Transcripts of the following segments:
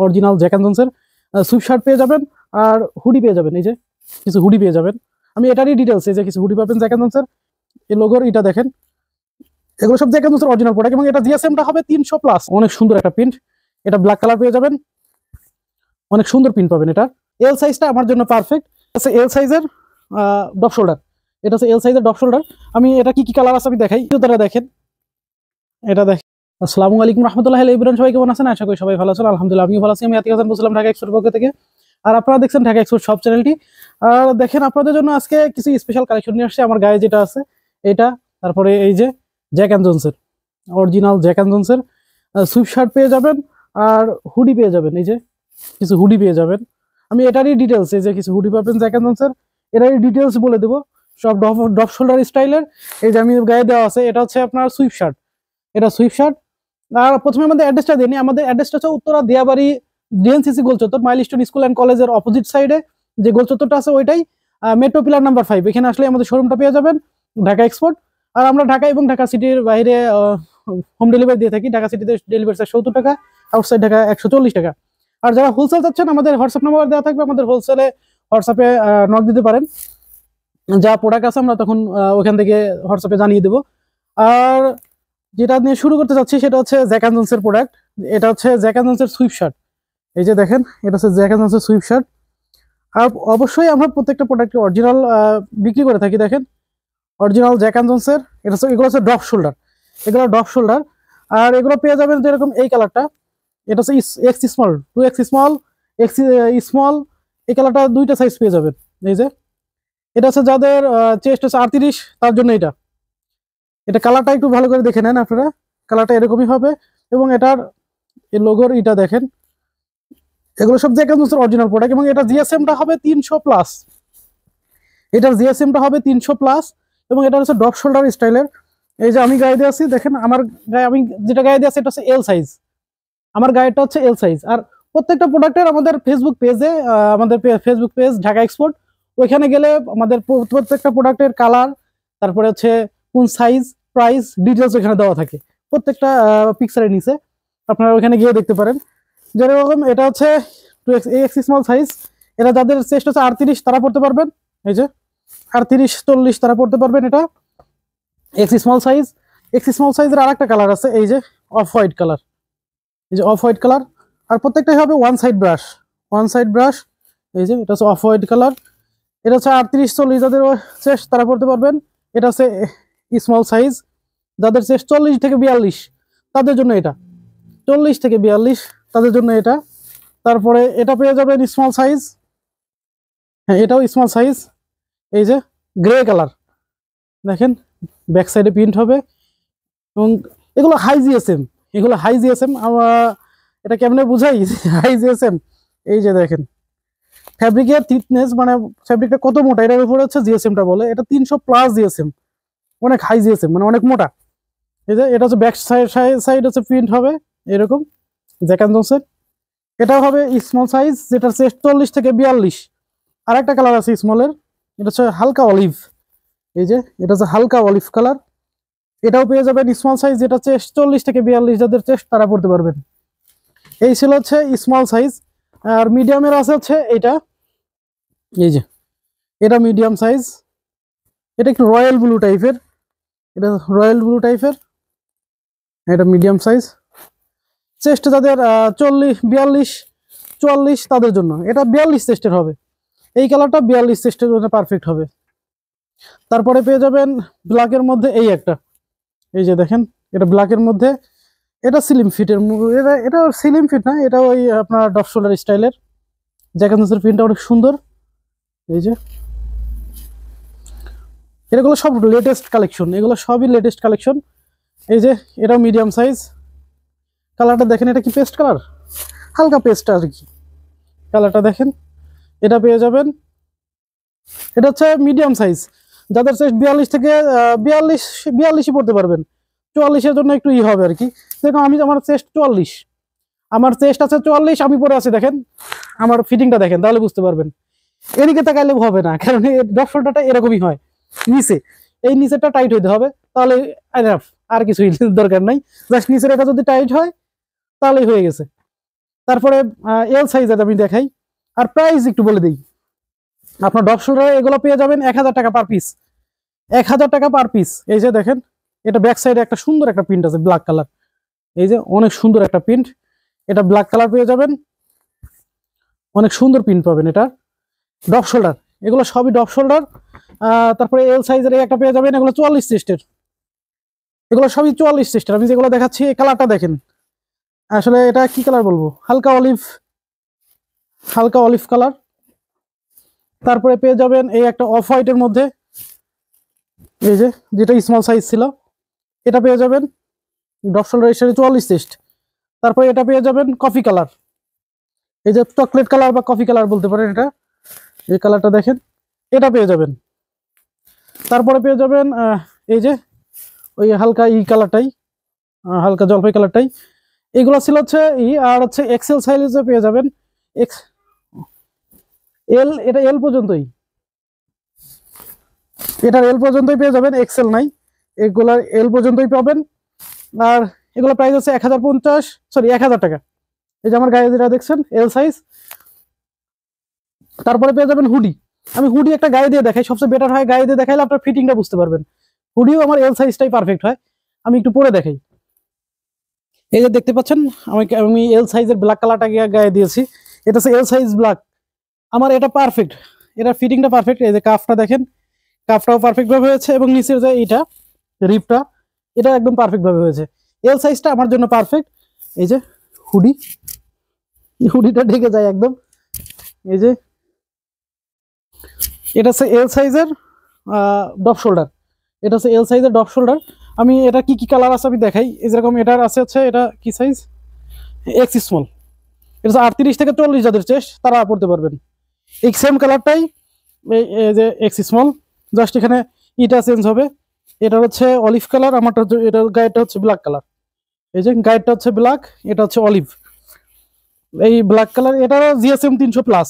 Original Jack and জোনসের Swift shirt পেয়ে যাবেন আর হুডি পেয়ে যাবেন। এই যে কিছু হুডি পেয়ে যাবেন। আমি এটারই ডিটেলস, এই যে কিছু হুডি পাবেন জ্যাক অ্যান্ড জোনসের, এই লোগোর এটা দেখেন, এগুলো সব জ্যাক অ্যান্ড জোনসের অরিজিনাল প্রোডাক্ট এবং এটা জিএসএমটা হবে 300 প্লাস। অনেক সুন্দর একটা প্রিন্ট, এটা ব্ল্যাক কালার পেয়ে যাবেন, অনেক সুন্দর প্রিন্ট পাবেন। এটা এল সাইজটা আমার জন্য পারফেক্ট আছে, এল সাইজের ডপ শোল্ডার, এটা হচ্ছে এল সাইজের ডপ শোল্ডার। আমি এটা কি কি কালার আছে আমি দেখাই, জুতোটা দেখেন, এটা দেখেন। আসসালামু আলাইকুম রহমতুল্লাহ, ইব্রাহিম, সবাই কেমন আছেন? আশা করি সবাই ভালো আছেন। আলহামদুলিল্লাহ আমিও ভালো আছি। আমি আতিক হাসান বলছিলাম ঢাকা এক্সপোর্ট পক্ষ থেকে, আর আপনারা দেখছেন ঢাকা এক্সপোর্ট সব চ্যানেলটি। আর দেখেন আপনাদের জন্য আজকে কিছু স্পেশাল কালেকশন নিয়ে আসছে। আমার গায়ে যেটা আছে এটা, তারপরে এই যে জ্যাক অ্যান্ড জোনসের অরিজিনাল জ্যাক অ্যান্ড জোনসের সুইফট শার্ট পেয়ে যাবেন আর হুডি পেয়ে যাবেন। এই যে কিছু হুডি পেয়ে যাবেন। আমি এটারই ডিটেলস, এই যে কিছু হুডি পাবেন জ্যাক অ্যান্ড জোনসের, এটারই ডিটেলস বলে দেবো সব ডপ শোল্ডার স্টাইলের। এই যে আমি গায়ে দেওয়া আছে, এটা হচ্ছে আপনার সুইফট শার্ট, এটা সুইফট শার্ট। আর প্রথমে আমাদের অ্যাড্রেসটা দিই, আমাদের অ্যাড্রেসটা হচ্ছে উত্তরা দিয়াবাড়ি ডিএনসিসি গোলচত্বর, মাইলস্টোন স্কুল অ্যান্ড কলেজের অপোজিট সাইডে যে গোলচত্বরটা আছে ওইটাই, মেট্রো পিলার নাম্বার 5। এখানে আসলে আমাদের শোরুমটা পেয়ে যাবেন, ঢাকা এক্সপোর্ট। আর আমরা ঢাকা এবং ঢাকা সিটির বাইরে হোম ডেলিভারি দিয়ে থাকি। ঢাকা সিটিতে ডেলিভারি চার্জ 70 টাকা, আউটসাইড ঢাকা 140 টাকা। আর যারা হোলসেল চাচ্ছেন আমাদের হোয়াটসঅ্যাপ নাম্বার দেওয়া থাকবে, আমাদের হোলসেলে হোয়াটসঅ্যাপে নক দিতে পারেন। যা প্রোডাক্ট আছে আমরা তখন ওখান থেকে হোয়াটসঅ্যাপে জানিয়ে দেবো। আর যেটা নিয়ে শুরু করতে চাচ্ছি সেটা হচ্ছে জ্যাক অ্যান্ড জোনসের প্রোডাক্ট। এটা হচ্ছে জ্যাক অ্যান্ড জোনসের সুইফট শার্ট, এই যে দেখেন, এটা হচ্ছে জ্যাক অ্যান্ড জোনসের সুইফট শার্ট। আর অবশ্যই আমরা প্রত্যেকটা প্রোডাক্টকে অরিজিনাল বিক্রি করে থাকি। দেখেন অরিজিনাল জ্যাক অ্যান্ড জোনসের, এটা হচ্ছে, এগুলো হচ্ছে ড্রপ শোল্ডার, এগুলো ড্রপ শোল্ডার। আর এগুলো পেয়ে যাবেন যেরকম এই কালারটা, এটা হচ্ছে x small, 2X small, x small, এই কালারটা দুইটা সাইজ পেয়ে যাবেন। এই যে এটা হচ্ছে যাদের চেস্ট হচ্ছে 38, তার জন্য এটা। এটা কালারটা একটু ভালো করে দেখে নেন আপনারা, কালারটা এরকমই হবে। এবং এটার এই লোগোর এটা দেখেন, এগুলো সব জ্যাক অ্যান্ড জোনসের অরিজিনাল প্রোডাক্ট এবং এটা জিএসএমটা হবে 300 প্লাস, এটার জিএসএমটা হবে 300 প্লাস। এবং এটা হচ্ছে ডপ শোল্ডার স্টাইলের। এই যে আমি গায়ে দিয়ে আছি দেখেন, আমার গায়ে, আমি যেটা গায়ে দিয়ে আছি এটা হচ্ছে এল সাইজ, আমার গায়েটা হচ্ছে এল সাইজ। আর প্রত্যেকটা প্রোডাক্টের আমাদের ফেসবুক পেজে, আমাদের ফেসবুক পেজ ঢাকা এক্সপোর্ট, ওইখানে গেলে আমাদের প্রত্যেকটা প্রোডাক্টের কালার, তারপরে হচ্ছে কোন সাইজ, প্রাইস, ডিটেলস ওইখানে দেওয়া থাকে প্রত্যেকটা পিকচারের নিচে, আপনারা ওইখানে গিয়ে দেখতে পারেন। যেরকম এটা হচ্ছে 2X স্মল সাইজ, এটা যাদের চেস্ট হচ্ছে 38 তারা পড়তে পারবেন। এই যে 38-40 তারা পড়তে পারবেন। এটা x small size. X small সাইজের আর একটা কালার আছে, এই যে অফ হোয়াইট কালার, এই যে অফ হোয়াইট কালার। আর প্রত্যেকটাই হবে one side brush, one side brush. এই যে এটা হচ্ছে অফ হোয়াইট কালার, এটা হচ্ছে 38-40 যাদের চেস্ট তারা পড়তে পারবেন। এটা হচ্ছে স্মল সাইজ, যাদের চেস্ট 40 থেকে 42 তাদের জন্য এটা, 40 থেকে 42 তাদের জন্য এটা। তারপরে এটা পেয়ে যাবেন স্মল সাইজ, হ্যাঁ এটাও স্মল সাইজ। এই যে গ্রে কালার দেখেন, ব্যাক সাইডে প্রিন্ট হবে। এবং এগুলো হাই জিএসএম, এগুলো হাই জিএসএম। এটা কেমনে বুঝাই হাই জিএসএম, এই যে দেখেন ফ্যাব্রিকের থিকনেস, মানে ফ্যাব্রিকটা কত মোটা, এটার উপরে হচ্ছে জিএসএমটা বলে। এটা 300 প্লাস জিএসএম, অনেক হাই জিএসএম, মানে অনেক মোটা। এই যে এটা হচ্ছে ব্যাক সাইড হচ্ছে প্রিন্ট হবে এরকম জ্যাক অ্যান্ড জোনসের। এটা হবে স্মল সাইজ, যেটা হচ্ছে 40 থেকে 42। আর একটা কালার আছে স্মলের, এটা হচ্ছে হালকা অলিভ, এই যে এটা হচ্ছে হালকা অলিভ কালার। এটাও পেয়ে যাবেন স্মল সাইজ, যেটা হচ্ছে 40 থেকে 42 যাদের চেস্ট তারা পড়তে পারবেন। এই ছিল হচ্ছে স্মল সাইজ। আর মিডিয়ামের আছে হচ্ছে এটা, এই যে এটা মিডিয়াম সাইজ, এটা একটু রয়্যাল ব্লু টাইপের, এটা রয়্যাল ব্লু টাইপের, এটা মিডিয়াম সাইজ। চেস্ট যাদের 40-42-44 তাদের জন্য এটা 42 চেস্টের হবে। এই কালারটা 42 চেস্টের জন্য পারফেক্ট হবে। তারপরে পেয়ে যাবেন ব্ল্যাকের মধ্যে এই একটা, এই যে দেখেন এটা ব্ল্যাকের মধ্যে, এটা স্লিম ফিটের, এটা স্লিম ফিট না, এটা ওই আপনার ডপ শোল্ডার স্টাইলের। জ্যাক অ্যান্ড জোনসের প্রিন্টটা অনেক সুন্দর। এই যে এগুলো সব লেটেস্ট কালেকশন, এগুলো সবই লেটেস্ট কালেকশন। এই যে এটাও মিডিয়াম সাইজ, কালারটা দেখেন, এটা কি পেস্ট কালার, হালকা পেস্ট আর কি কালারটা দেখেন। এটা পেয়ে যাবেন, এটা হচ্ছে মিডিয়াম সাইজ, যাদের চেস্ট 42 থেকে 42 পড়তে পারবেন। 44-এর জন্য একটু হবে আর কি। দেখুন আমি, আমার চেস্ট 44, আমার চেস্ট আছে 44, আমি পরে আছি দেখেন, আমার ফিটিংটা দেখেন, তাহলে বুঝতে পারবেন। এদিকে তাকাইলে হবে না, কারণ ড্রপ শোল্ডারটা এরকমই হয় নিচে, এই নিচেরটা টাইট হইতে হবে, তাহলে আর কিছুই দরকার নাই। জাস্ট নিচের এটা যদি টাইট হয় তাহলেই হয়ে গেছে। তারপরে এল সাইজের আমি দেখাই, আর প্রাইস একটু বলে দিই। আপনার ডপ শোল্ডারে এগুলো পেয়ে যাবেন 1000 টাকা পার পিস, 1000 টাকা পার পিস। এই যে দেখেন, এটা ব্যাক সাইডে একটা সুন্দর একটা প্রিন্ট আছে ব্ল্যাক কালার, এই যে অনেক সুন্দর একটা প্রিন্ট, এটা ব্ল্যাক কালার পেয়ে যাবেন, অনেক সুন্দর প্রিন্ট পাবেন। এটা ডপ শোল্ডার, এগুলো সবই ডপ শোল্ডার। তারপরে এল সাইজের একটা পেয়ে যাবেন, এগুলো 44 চেস্টের, এগুলো সবই 44 চেস্টের। আমি যেগুলো দেখাচ্ছি এই কালারটা দেখেন, আসলে এটা কি কালার বলবো, হালকা অলিভ, হালকা অলিভ কালার। তারপরে পেয়ে যাবেন এই একটা অফ হোয়াইটের মধ্যে, এই যে যেটা স্মল সাইজ ছিল, এটা পেয়ে যাবেন ডপ শোল্ডার এর সাথে 44 চেস্ট। তারপরে এটা পেয়ে যাবেন কফি কালার, এই যে চকলেট কালার বা কফি কালার বলতে পারেন, এটা এই কালারটা দেখেন, এটা পেয়ে যাবেন। তারপরে পেয়ে যাবেন এই যে ওই হালকা ই কালারটাই, হালকা জলপাই কালারটাই। এগুলো ছিল হচ্ছে ই, আর হচ্ছে এক্সেল সাইজে পেয়ে যাবেন এল, এটা এল পর্যন্তই, এটার এল পর্যন্তই পেয়ে যাবেন, এক্সেল নাই, এগুলার এল পর্যন্তই পাবেন। আর এগুলো প্রাইস আছে 1050 টাকা। এই যে আমার গায়ে যেটা দেখছেন এল সাইজ। তারপরে পেয়ে যাবেন হুডি, আমি হুডি একটা গায়ে দিয়ে দেখাই, সবচেয়ে বেটার হয় গায়ে দিয়ে দেখাইলে আপনার ফিটিংটা বুঝতে পারবেন। হুডিও আমার এল সাইজটাই পারফেক্ট হয়, আমি একটু পরে দেখাই। এই যে দেখতে পাচ্ছেন আমি এল সাইজের ব্ল্যাক কালারটা গায়ে দিয়েছি, এটা হচ্ছে এল সাইজ ব্ল্যাক, আমার এটা পারফেক্ট, এটা ফিটিংটা পারফেক্ট। এই যে কাফটা দেখেন, কাফটাও পারফেক্ট ভাবে হয়েছে, এবং নিচের যে এইটা রিপটা, এটা একদম পারফেক্ট ভাবে হয়েছে। এল সাইজটা আমার জন্য পারফেক্ট। এই যে হুডি, হুডিটা ঢেকে যায় একদম। এই যে এটা হচ্ছে এল সাইজের ডপ শোল্ডার, এটা হচ্ছে এল সাইজের ডপ শোল্ডার। আমি এটা কি কি কালার আছে আমি দেখাই। এই যেরকম এটার আছে হচ্ছে, এটা কি সাইজ, এক্স স্মল, এটা হচ্ছে 38 থেকে 40 যাদের চেস্ট তারা পড়তে পারবেন। এই সেম কালারটাই এই যে এক্স স্মল, জাস্ট এখানে ইটা চেঞ্জ হবে। এটা হচ্ছে অলিভ কালার, আমারটা হচ্ছে, এটা গায়েরটা হচ্ছে ব্ল্যাক কালার। এই যে গায়েরটা হচ্ছে ব্ল্যাক, এটা হচ্ছে অলিভ, এই ব্ল্যাক কালার। এটারও জিএসএম 300 প্লাস,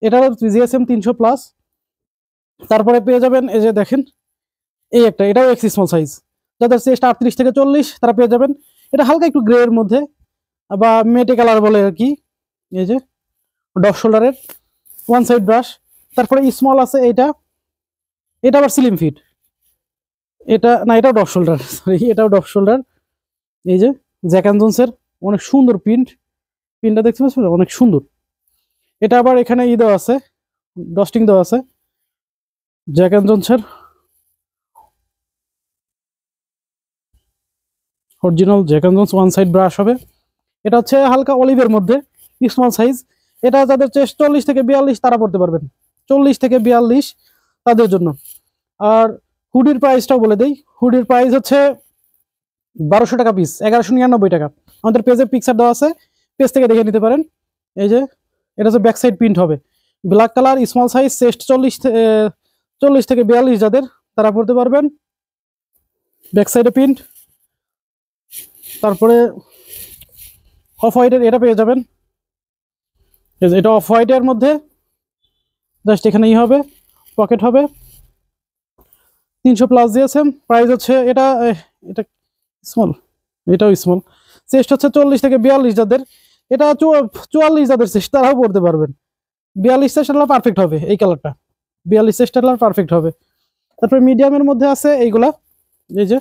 এটারও জিএসএম 300 প্লাস। তারপরে পেয়ে যাবেন এই যে দেখেন এই একটা, এটাও এক্স স্মল সাইজ, যাদের চেস্ট 38 থেকে 40 তারা পেয়ে যাবেন। এটা হালকা একটু গ্রে এর মধ্যে বা মেটে কালার বলে আর কি। এই যে ডপ শোল্ডারের ওয়ান সাইড ব্রাশ। তারপরে স্মল আছে এইটা, এটা আবার স্লিম ফিট, এটা না, এটাও ডপ শোল্ডার, সরি এটাও ডপ শোল্ডার। এই যে জ্যাক অ্যান্ড জোনসের অনেক সুন্দর প্রিন্টটা দেখতে পাচ্ছেন, অনেক সুন্দর। এটা আবার এখানে ই দেওয়া আছে, ডস্টিং দেওয়া আছে, জ্যাক অ্যান্ড জোনসের original Jack and Jones one side brush হবে। এটা হচ্ছে হালকা অলিভের মধ্যে স্মল সাইজ, এটা যাদের চেস্ট 40 থেকে 42 তারা পড়তে পারবেন, 40 থেকে 42 তাদের জন্য। আর হুডির প্রাইসটাও বলে দেই, হুডির প্রাইস হচ্ছে 1200 টাকা পিস, 1199 টাকা। আমাদের পেজে পিকচার দেওয়া আছে, পেজ থেকে দেখে নিতে পারেন। এই যে এটা হচ্ছে ব্যাক সাইড প্রিন্ট হবে, black colour, small size, chest 40 থেকে 42 যাদের তারা পড়তে পারবেন, ব্যাক সাইডে প্রিন্ট। তারপরে অফ হোয়াইটের এটা পেয়ে যাবেন, এটা অফ হোয়াইটের মধ্যে জাস্ট এখানেই হবে, পকেট হবে, 300 প্লাস দিয়েছেন। প্রাইস হচ্ছে এটা এটা স্মল, এটাও স্মল, চেস্ট হচ্ছে 40 থেকে 42 যাদের, এটা 44 যাদের চেস্ট তারাও পড়তে পারবেন। 42 চেস্টার পারফেক্ট হবে, এই কালারটা 42 চেস্টার পারফেক্ট হবে। তারপরে মিডিয়ামের মধ্যে আছে এইগুলা, এই যে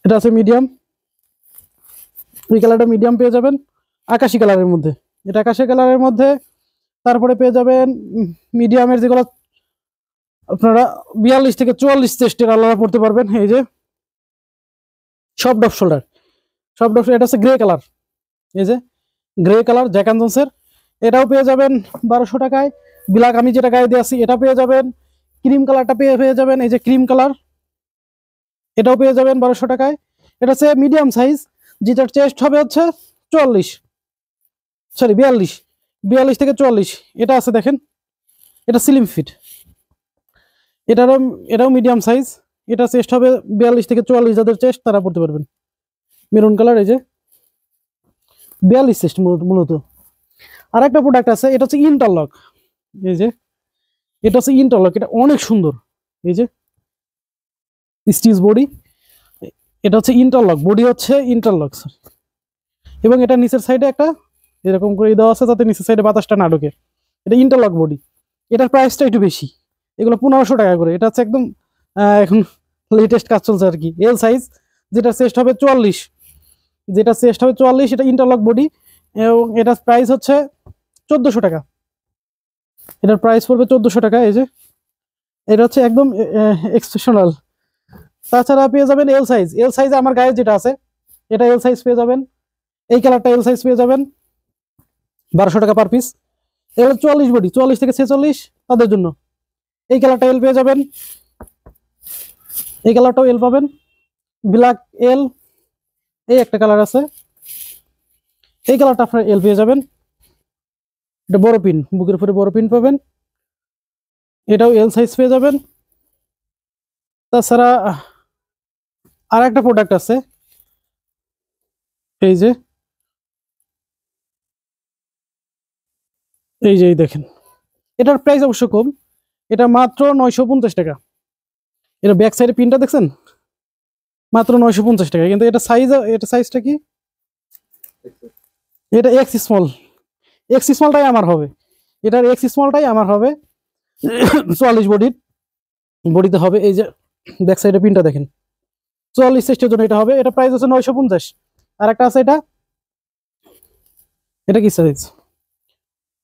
এটা আছে মিডিয়াম, এই কালারটা মিডিয়াম পেয়ে যাবেন, আকাশি কালারের মধ্যে, এটা আকাশি কালারের মধ্যে। তারপরে পেয়ে যাবেন মিডিয়ামের যেগুলো আপনারা 42 থেকে 44 চেস্টের আলাদা পড়তে পারবেন। এই যে সব ডপ শোল্ডার, সব ডপ, এটা হচ্ছে গ্রে কালার, এই যে গ্রে কালার জ্যাক অ্যান্ড জোনসের, এটাও পেয়ে যাবেন 1200 টাকায়। ব্ল্যাক আমি যেটা গায়ে দিয়ে আসি এটা পেয়ে যাবেন, ক্রিম কালারটা পেয়ে যাবেন, এই যে ক্রিম কালার, এটাও পেয়ে যাবেন 1200 টাকায়। এটা হচ্ছে মিডিয়াম সাইজ, যেটার চেস্ট হবে হচ্ছে 42 থেকে 44, এটা আছে দেখেন, এটা স্লিম ফিট, এটাও মিডিয়াম সাইজ, এটা চেস্ট হবে 42 থেকে 44 যাদের চেস্ট তারা পড়তে পারবেন, মেরুন কালার। এই যে 42 চেস্ট মূলত। আর একটা প্রোডাক্ট আছে, এটা হচ্ছে ইন্টারলক, এই যে এটা হচ্ছে ইন্টারলক, এটা অনেক সুন্দর। এই যে স্টিচ বডি, এটা হচ্ছে ইন্টারলক, বডি হচ্ছে ইন্টারলক, এবং এটা নিচের সাইডে একটা এরকম করে দেওয়া আছে যাতে নিচের সাইডে বাতাসটা না ঢোকে। এটা ইন্টারলক বডি, এটার প্রাইসটা একটু বেশি, এগুলো 1500 টাকা করে। এটা হচ্ছে একদম এখন লেটেস্ট কাজ চলছে আর কি। এল সাইজ, যেটা চেস্ট হবে 44, যেটা চেস্ট হবে 44, এটা ইন্টারলক বডি এবং এটার প্রাইস হচ্ছে 1400 টাকা। এটার প্রাইস পড়বে 1400 টাকা। এই যে এটা হচ্ছে একদম এক্সেপশনাল। তাছাড়া পেয়ে যাবেন এল সাইজ। এল সাইজ আমার গায়ে যেটা আছে এটা এল সাইজ পেয়ে যাবেন, এই কালারটা এল সাইজ পেয়ে যাবেন 1200 টাকা পার পিস। এল 44 বডি, 44 থেকে 46 তাদের জন্য এই কালারটা এল পেয়ে যাবেন, এই কালারটাও এল পাবেন, ব্ল্যাক এল। এই একটা কালার আছে, এই কালারটা আপনার এল পেয়ে যাবেন। এটা বড় পিন, বুকের উপরে বড় পিন পাবেন, এটাও এল সাইজ পেয়ে যাবেন। তাছাড়া আর একটা প্রোডাক্ট আছে, এই যে এই দেখেন, এটার প্রাইস অবশ্য কম, এটা মাত্র 950 টাকা। এটা ব্যাক সাইডে পিনটা দেখছেন, মাত্র 950 টাকা। কিন্তু এটা সাইজটা কি, এটা এক্স স্মল, এক্স স্মলটাই আমার হবে, এটার এক্স স্মলটাই আমার হবে 44 বডিতে হবে। এই যে ব্যাক সাইডে পিনটা দেখেন, 44 চেস্টের জন্য এটা হবে। এটা প্রাইস হচ্ছে 950। আর একটা আছে, এটা কি সাইজ,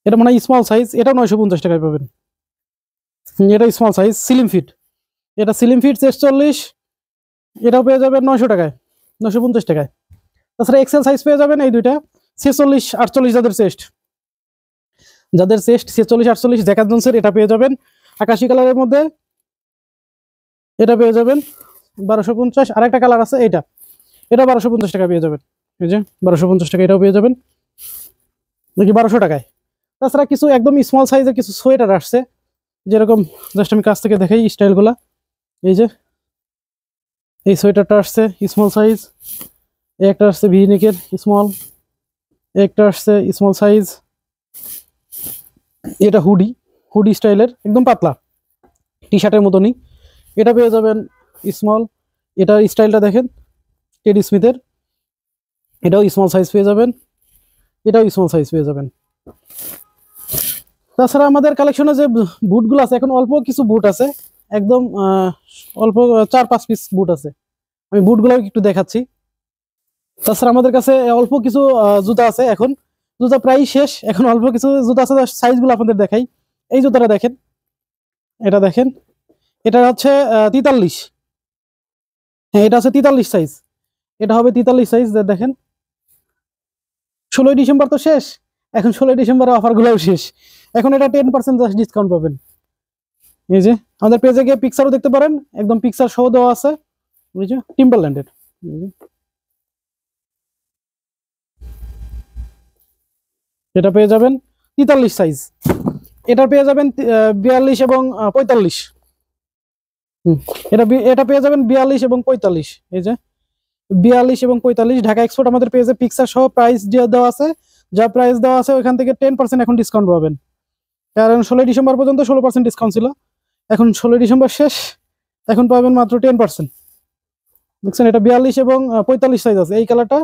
এটা মানে স্মল সাইজ, এটা 950 টাকায় পাবেন। এটা স্মল সাইজ স্লিম ফিট, এটা স্লিম ফিট চেস্ট 40, এটাও পেয়ে যাবেন 900 টাকায়, 950 টাকায়। তাছাড়া এক্সেল সাইজ পেয়ে যাবেন এই দুইটা 46 48, যাদের চেস্ট 46 48 জ্যাক জনসের, এটা পেয়ে যাবেন আকাশি কালারের মধ্যে, এটা পেয়ে যাবেন 1250। আরেকটা কালার আছে এটা 1250 টাকা পেয়ে যাবেন। এই যে 1250 টাকা, এটাও পেয়ে যাবেন নাকি 1200 টাকায়। তাছাড়া কিছু একদম স্মল সাইজের কিছু সোয়েটার আসছে, যেরকম জাস্ট আমি কাছ থেকে দেখাই স্টাইলগুলা। এই যে এই সোয়েটারটা আসছে স্মল সাইজ, একটা আসছে ভি নেকের স্মল, একটা আসছে স্মল সাইজ। এটা হুডি স্টাইলের একদম পাতলা টি শার্টের মতনই, এটা পেয়ে যাবেন স্মল। এটার স্টাইলটা দেখেন টেডি স্মিথের, এটাও স্মল সাইজ পেয়ে যাবেন, এটাও স্মল সাইজ পেয়ে যাবেন। তাছাড়া আমাদের কালেকশনে যে বুটগুলো আছে, এখন অল্প কিছু বুট আছে, একদম অল্প 4-5 পিস বুট আছে, আমি বুটগুলো একটু দেখাচ্ছি। তাছাড়া আমাদের কাছে অল্প কিছু জুতা আছে, এখন জুতা প্রায় শেষ, এখন অল্প কিছু জুতা আছে, সাইজগুলো আপনাদের দেখাই। এই জুতাটা দেখেন, এটা দেখেন, এটা হচ্ছে 43, হ্যাঁ এটা আছে 43 সাইজ, এটা হবে 43 সাইজ। দেখেন 16ই ডিসেম্বর তো শেষ, এখন 16ই ডিসেম্বরের অফারগুলোও শেষ, এখন এটা 10% ডিসকাউন্ট পাবেন। এই যে আমাদের পেজে গিয়ে পিকচারও দেখতে পারেন, একদম পিকচার সহ দেওয়া আছে, বুঝছো, টিম্বারল্যান্ডের। এটা পেয়ে যাবেন 43 সাইজ, এটা পেয়ে যাবেন 42 এবং 45। এটা পেয়ে যাবেন 42 এবং 45। এই যে 42 এবং 45 ঢাকা এক্সপোর্ট আমাদের পেজে পিকচার সহ প্রাইস দেওয়া আছে, যা প্রাইস দেওয়া আছে ওইখান থেকে 10% এখন ডিসকাউন্ট পাবেন। কারণ 16 ডিসেম্বর পর্যন্ত 16% ডিসকাউন্ট ছিল, এখন 16 ডিসেম্বর শেষ, এখন পাবেন মাত্র 10%। দেখছেন, এটা 42 এবং 45 সাইজ আছে, এই কালারটা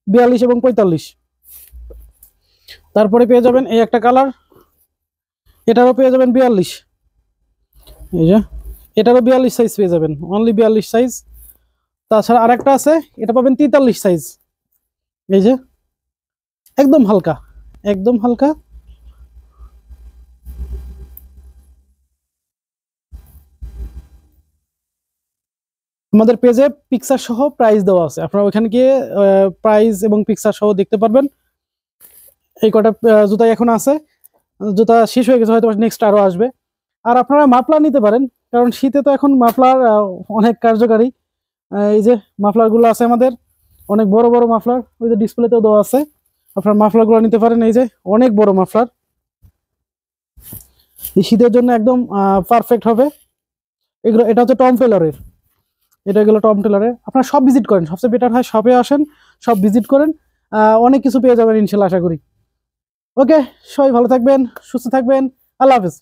42 এবং 45। তারপরে পেয়ে যাবেন এই একটা কালার, এটারও পেয়ে যাবেন 42, এই যে এটারও 42 সাইজ পেয়ে যাবেন, অনলি 42 সাইজ। তাছাড়া আরেকটা আছে, এটা পাবেন 43 সাইজ, এই যে একদম হালকা, একদম হালকা। আমাদের পেজে পিকচার সহ প্রাইস দেওয়া আছে, আপনারা ওখানে গিয়ে প্রাইস এবং পিকচার সহ দেখতে পারবেন। এই কটা জুতা এখন আছে, জুতা শেষ হয়ে গেছে, হয়তো নেক্সট আরো আসবে। আর আপনারা মাফলার নিতে পারেন, কারণ শীতে তো এখন মাফলার অনেক কার্যকারী। এই যে মাফলার গুলো আছে আমাদের, অনেক বড় বড় মাফলার, ওই যে ডিসপ্লেতেও দেওয়া আছে, আপনার মাফলার গুলো নিতে পারেন। এই যে অনেক বড় মাফলার, এই শীতের জন্য একদম পারফেক্ট হবে এগুলো। এটা হচ্ছে টম টেলরের, এগুলো টম টেলরের। আপনারা সব ভিজিট করেন, সবচেয়ে বেটার হয় শপে আসেন, সব ভিজিট করেন, অনেক কিছু পেয়ে যাবেন ইনশাল্লাহ, আশা করি। ওকে, সবাই ভালো থাকবেন, সুস্থ থাকবেন, আল্লাহ হাফেজ।